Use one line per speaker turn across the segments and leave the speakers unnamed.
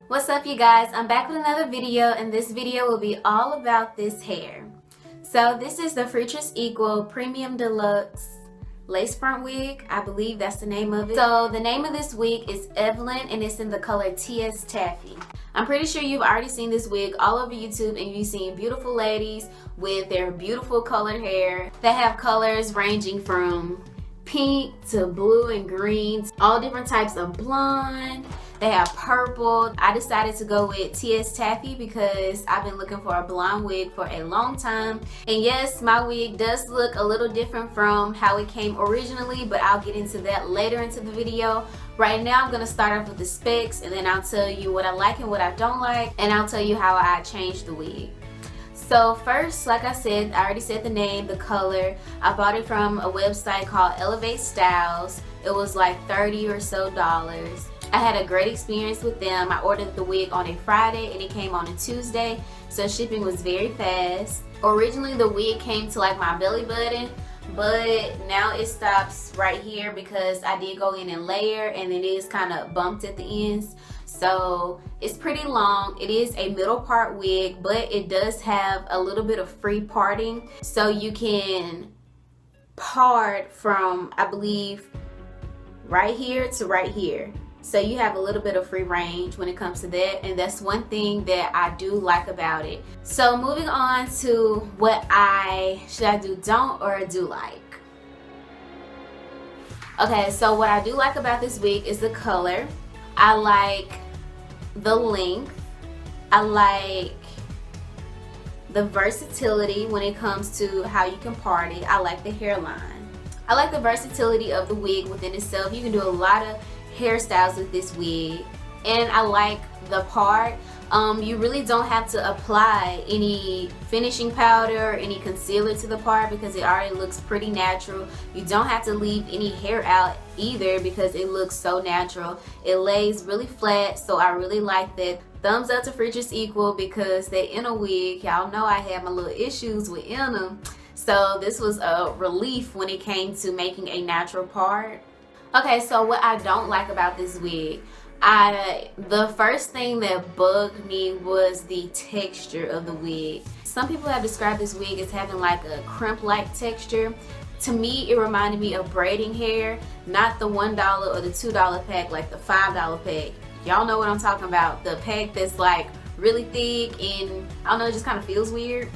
What's up, you guys? I'm back with another video, and this video will be all about this hair. So this is the Freetress Equal Premium Deluxe Lace Front Wig. I believe that's the name of it. So the name of this wig is Evlyn, and it's in the color TS Taffy. I'm pretty sure you've already seen this wig all over YouTube, and you've seen beautiful ladies with their beautiful colored hair that have colors ranging from pink to blue and green, all different types of blonde. They have purple. I decided to go with TS Taffy because I've been looking for a blonde wig for a long time. And yes, my wig does look a little different from how it came originally, but I'll get into that later into the video. Right now, I'm gonna start off with the specs, and then I'll tell you what I like and what I don't like, and I'll tell you how I changed the wig. So first, like I said, I already said the name, the color. I bought it from a website called Elevate Styles. It was like $30 or so. I had a great experience with them. I ordered the wig on a Friday and it came on a Tuesday, so shipping was very fast. Originally the wig came to like my belly button, but now it stops right here because I did go in and layer, and it is kind of bumped at the ends. So it's pretty long. It is a middle part wig, but it does have a little bit of free parting, so you can part from, I believe, right here to right here. So you have a little bit of free range when it comes to that, and that's one thing that I do like about it. So moving on to what should I do don't or do like. Okay, so what I do like about this wig is the color. I like the length. I like the versatility when it comes to how you can part it. I like the hairline. I like the versatility of the wig within itself. You can do a lot of hairstyles with this wig, and I like the part. You really don't have to apply any finishing powder or any concealer to the part because it already looks pretty natural. You don't have to leave any hair out either because it looks so natural. It lays really flat, so I really like that. Thumbs up to Freetress Equal because that Inna Wig, y'all know I had my little issues with Inna, so this was a relief when it came to making a natural part. Okay, so what I don't like about this wig, the first thing that bugged me was the texture of the wig. Some people have described this wig as having like a crimp-like texture. To me, it reminded me of braiding hair, not the $1 or the $2 pack, like the $5 pack. Y'all know what I'm talking about. The pack that's like really thick and I don't know, it just kind of feels weird.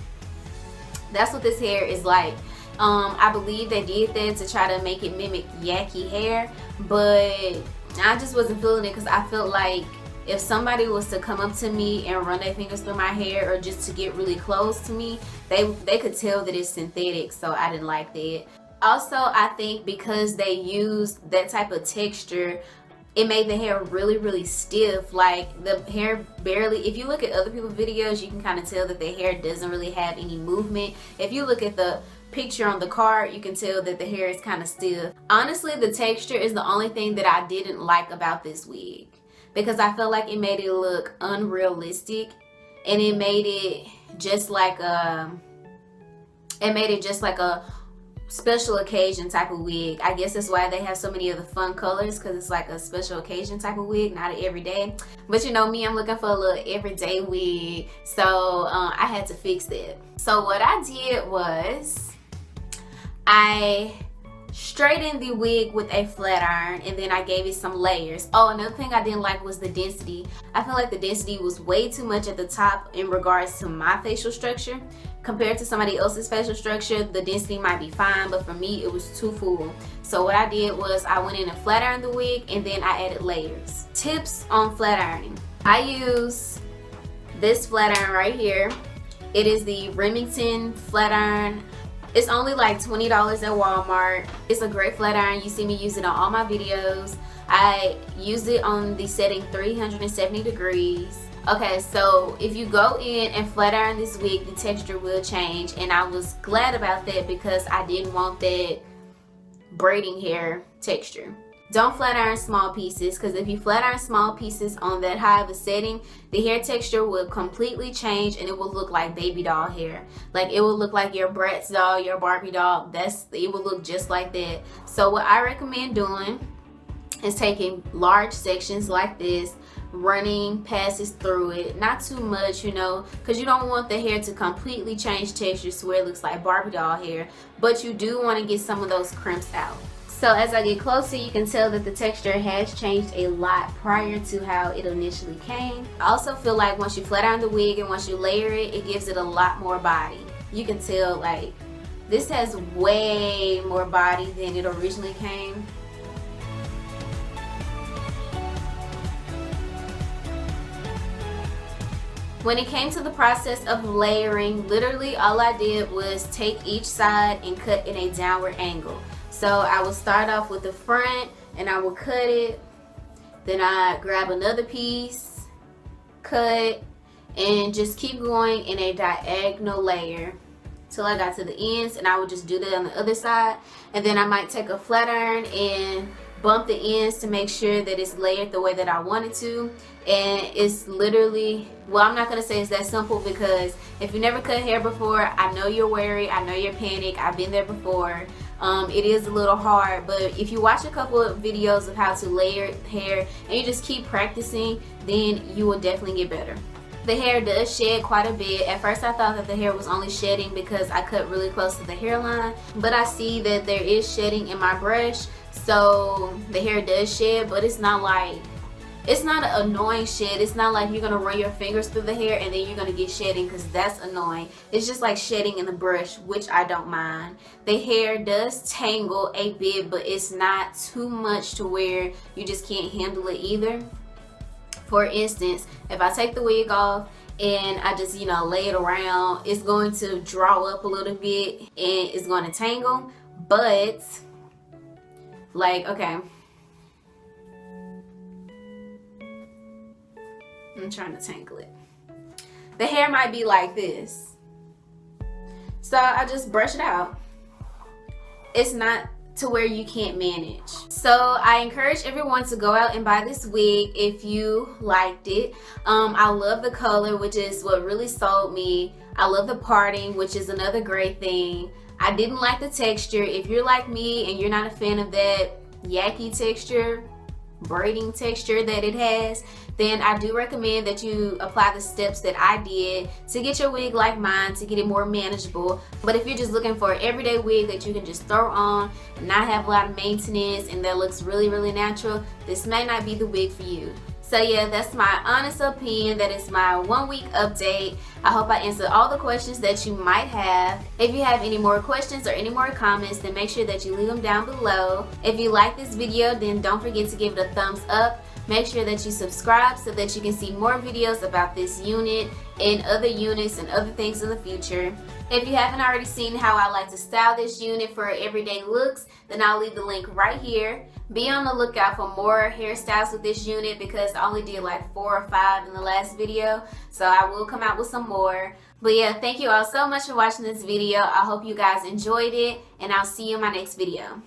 That's what this hair is like. I believe they did that to try to make it mimic yaki hair, but I just wasn't feeling it because I felt like if somebody was to come up to me and run their fingers through my hair, or just to get really close to me, they could tell that it's synthetic, so I didn't like that. Also, I think because they used that type of texture, it made the hair really stiff. Like the hair barely, if you look at other people's videos, you can kind of tell that the hair doesn't really have any movement. If you look at the picture on the card, you can tell that the hair is kind of stiff. Honestly, the texture is the only thing that I didn't like about this wig because I felt like it made it look unrealistic, and it made it just like a special occasion type of wig. I guess that's why they have so many of the fun colors, because it's like a special occasion type of wig, not an everyday. But you know me, I'm looking for a little everyday wig, so I had to fix that. So what I did was I straightened the wig with a flat iron, and then I gave it some layers. Oh, another thing I didn't like was the density. I feel like the density was way too much at the top in regards to my facial structure. Compared to somebody else's facial structure, the density might be fine, but for me it was too full. So what I did was I went in and flat ironed the wig, and then I added layers. Tips on flat ironing. I use this flat iron right here. It is the Remington flat iron. It's only like $20 at Walmart. It's a great flat iron. You see me use it on all my videos. I use it on the setting 370 degrees. Okay, so if you go in and flat iron this wig, the texture will change, and I was glad about that because I didn't want that braiding hair texture. Don't flat iron small pieces, because if you flat iron small pieces on that high of a setting, the hair texture will completely change and it will look like baby doll hair. Like it will look like your Bratz doll, your Barbie doll. It will look just like that. So what I recommend doing is taking large sections like this, running passes through it, not too much, you know, because you don't want the hair to completely change texture to where it looks like Barbie doll hair, but you do want to get some of those crimps out. So as I get closer, you can tell that the texture has changed a lot prior to how it initially came. I also feel like once you flat iron the wig and once you layer it, it gives it a lot more body. You can tell like this has way more body than it originally came. When it came to the process of layering, literally all I did was take each side and cut in a downward angle. So I will start off with the front and I will cut it. Then I grab another piece, cut, and just keep going in a diagonal layer till I got to the ends, and I would just do that on the other side. And then I might take a flat iron and bump the ends to make sure that it's layered the way that I want it to. And it's literally, well, I'm not gonna say it's that simple, because if you never cut hair before, I know you're worried, I know you're panicked, I've been there before. It is a little hard, but if you watch a couple of videos of how to layer hair and you just keep practicing, then you will definitely get better. The hair does shed quite a bit. At first I thought that the hair was only shedding because I cut really close to the hairline, but I see that there is shedding in my brush. So the hair does shed, but it's not like, it's not an annoying shed. It's not like you're gonna run your fingers through the hair and then you're gonna get shedding, because that's annoying. It's just like shedding in the brush, which I don't mind. The hair does tangle a bit, but it's not too much to where you just can't handle it either. For instance, if I take the wig off and I just, you know, lay it around, it's going to draw up a little bit and it's going to tangle. But like, okay, I'm trying to tangle it. The hair might be like this, so I just brush it out. It's not to where you can't manage. So I encourage everyone to go out and buy this wig if you liked it. I love the color, which is what really sold me. I love the parting, which is another great thing. I didn't like the texture. If you're like me and you're not a fan of that yucky texture, braiding texture that it has, then I do recommend that you apply the steps that I did to get your wig like mine, to get it more manageable. But if you're just looking for an everyday wig that you can just throw on and not have a lot of maintenance and that looks really, really natural, this may not be the wig for you. So yeah, that's my honest opinion. That is my 1 week update. I hope I answered all the questions that you might have. If you have any more questions or any more comments, then make sure that you leave them down below. If you like this video, then don't forget to give it a thumbs up. Make sure that you subscribe so that you can see more videos about this unit and other units and other things in the future. If you haven't already seen how I like to style this unit for everyday looks, then I'll leave the link right here. Be on the lookout for more hairstyles with this unit, because I only did like 4 or 5 in the last video, so I will come out with some more. But yeah, thank you all so much for watching this video. I hope you guys enjoyed it, and I'll see you in my next video.